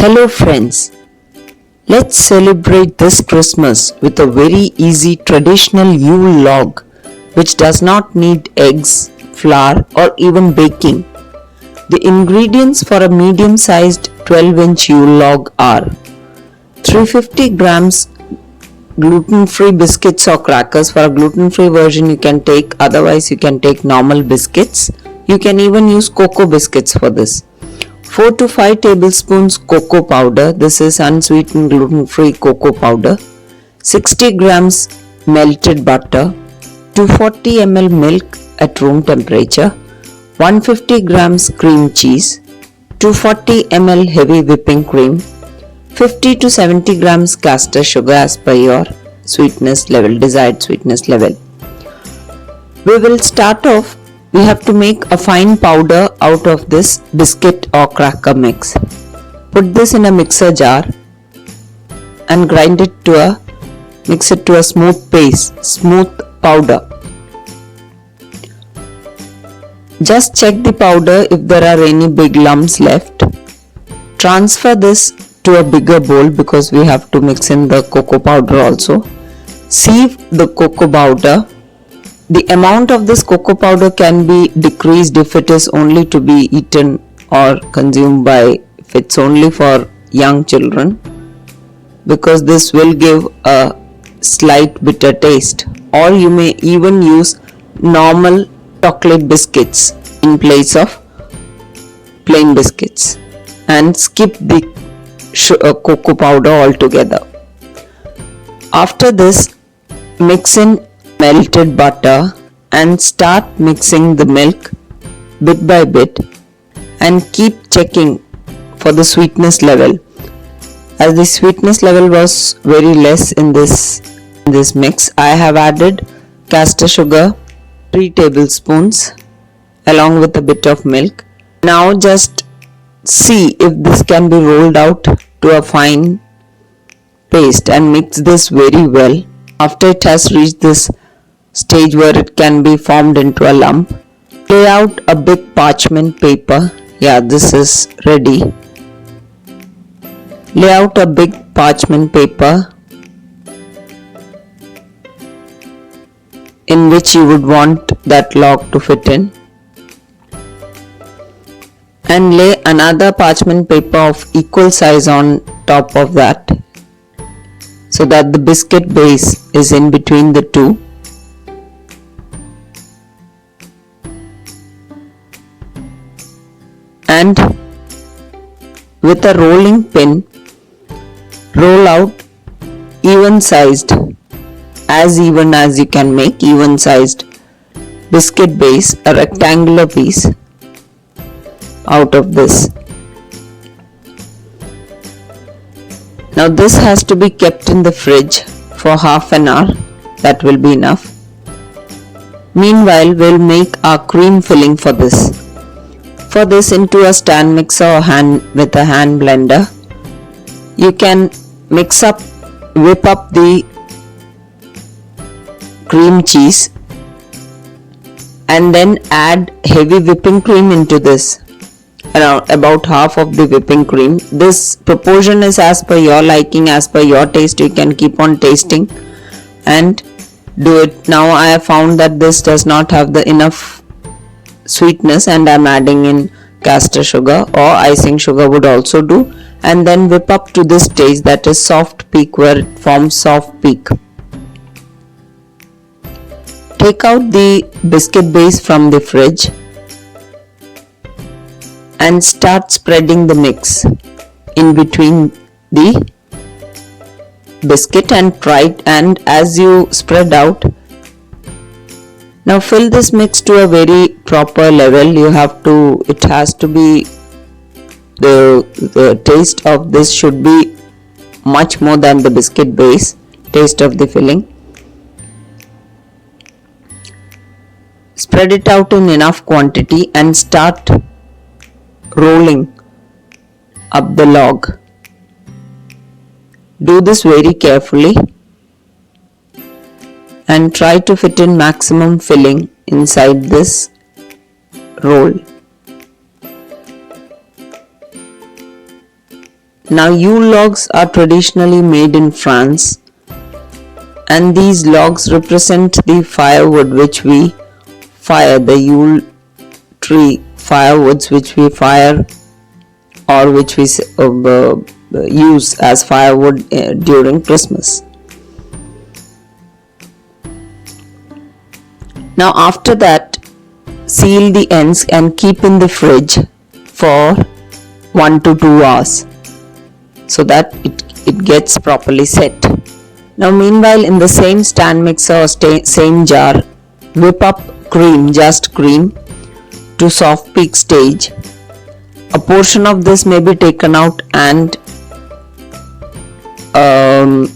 Hello friends, let's celebrate this Christmas with a very easy traditional Yule log which does not need eggs, flour or even baking. The ingredients for a medium-sized 12-inch Yule log are 350 grams gluten-free biscuits or crackers. For a gluten-free version you can take, otherwise you can take normal biscuits. You can even use cocoa biscuits for this. 4 to 5 tablespoons cocoa powder. This is unsweetened gluten-free cocoa powder. 60 grams melted butter. 240 ml milk at room temperature. 150 grams cream cheese. 240 ml heavy whipping cream. 50 to 70 grams caster sugar as per your sweetness level, desired sweetness level. We will start off. We have to make a fine powder out of this biscuit or cracker mix. Put this in a mixer jar and mix it to a smooth powder. Just check the powder if there are any big lumps left. Transfer this to a bigger bowl because we have to mix in the cocoa powder also. Sieve the cocoa powder. The amount of this cocoa powder can be decreased if it is only to be eaten or consumed if it's only for young children, because this will give a slight bitter taste. Or you may even use normal chocolate biscuits in place of plain biscuits and skip the cocoa powder altogether. After this, mix in melted butter and start mixing the milk bit by bit and keep checking for the sweetness level. As the sweetness level was very less in this mix, I have added caster sugar 3 tablespoons along with a bit of milk. Now just see if this can be rolled out to a fine paste and mix this very well. After it has reached this stage where it can be formed into a lump, lay out a big parchment paper. This is ready. Lay out a big parchment paper in which you would want that log to fit in, and lay another parchment paper of equal size on top of that so that the biscuit base is in between the two. And with a rolling pin, roll out even as you can make even sized biscuit base, a rectangular piece out of this. Now this has to be kept in the fridge for half an hour. That will be enough. Meanwhile, we'll make our cream filling for this. For this, into a stand mixer or with a hand blender, you can whip up the cream cheese and then add heavy whipping cream into this, around about half of the whipping cream. This proportion is as per your liking, as per your taste. You can keep on tasting and do it. Now I have found that this does not have the enough sweetness and I'm adding in caster sugar or icing sugar would also do, and then whip up to this stage, that is soft peak, where it forms soft peak. Take out the biscuit base from the fridge and start spreading the mix in between the biscuit and as you spread out, now fill this mix to a very proper level. It has to be, the taste of this should be much more than the biscuit base taste of the filling. Spread it out in enough quantity and start rolling up the log. Do this very carefully and try to fit in maximum filling inside this roll. Now Yule logs are traditionally made in France, and these logs represent the firewood which we fire, the Yule tree firewoods which we fire or which we use as firewood during Christmas. Now after that, seal the ends and keep in the fridge for 1 to 2 hours so that it gets properly set. Now meanwhile, in the same stand mixer or same jar, whip up cream, just cream, to soft peak stage. A portion of this may be taken out and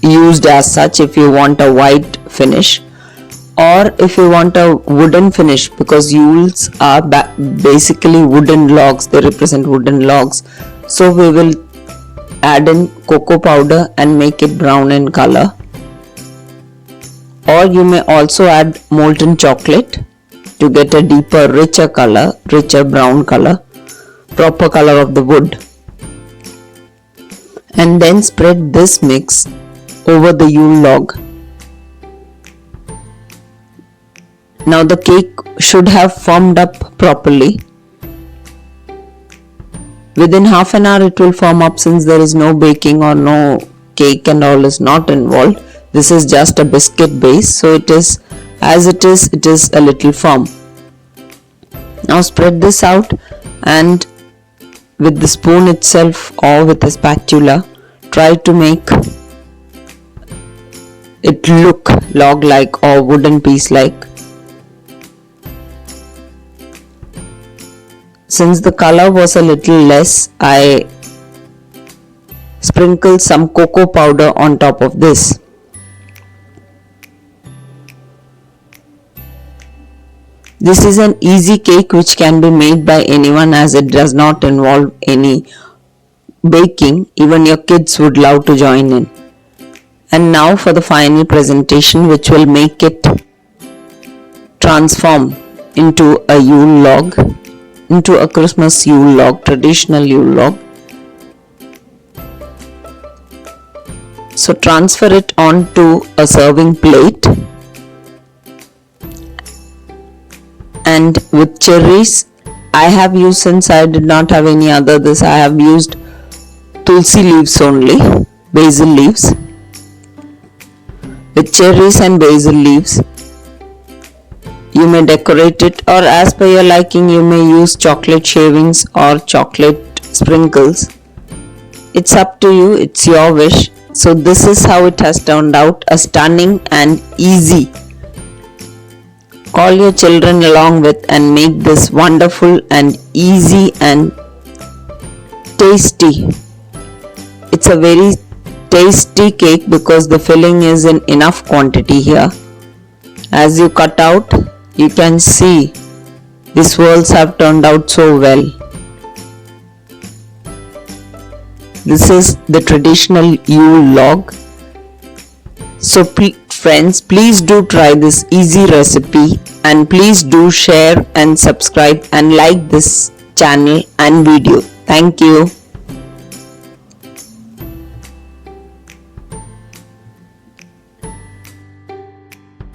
used as such if you want a white finish, or if you want a wooden finish, because Yules are basically wooden logs, they represent wooden logs. So we will add in cocoa powder and make it brown in color. Or you may also add molten chocolate to get a deeper, richer color, richer brown color, proper color of the wood. And then spread this mix over the Yule log. Now the cake should have firmed up properly. Within half an hour it will firm up, since there is no baking or no cake and all is not involved. This is just a biscuit base, so it is a little firm. Now spread this out and with the spoon itself or with a spatula, try to make it look log-like or wooden piece-like. Since the color was a little less, I sprinkled some cocoa powder on top of this. This is an easy cake which can be made by anyone, as it does not involve any baking. Even your kids would love to join in. And now for the final presentation, which will make it transform into a Yule log, into a Christmas Yule log, traditional Yule log. So transfer it onto a serving plate, and with cherries, I have used, since I did not have any other this, I have used tulsi leaves only, basil leaves. With cherries and basil leaves, you may decorate it, or as per your liking you may use chocolate shavings or chocolate sprinkles. It's up to you, it's your wish. So this is how it has turned out, a stunning and easy. Call your children along with and make this wonderful and easy and tasty. It's a very tasty cake because the filling is in enough quantity here. As you cut out, you can see the swirls have turned out so well. This is the traditional Yule log. So friends, please do try this easy recipe, and please do share and subscribe and like this channel and video. Thank you.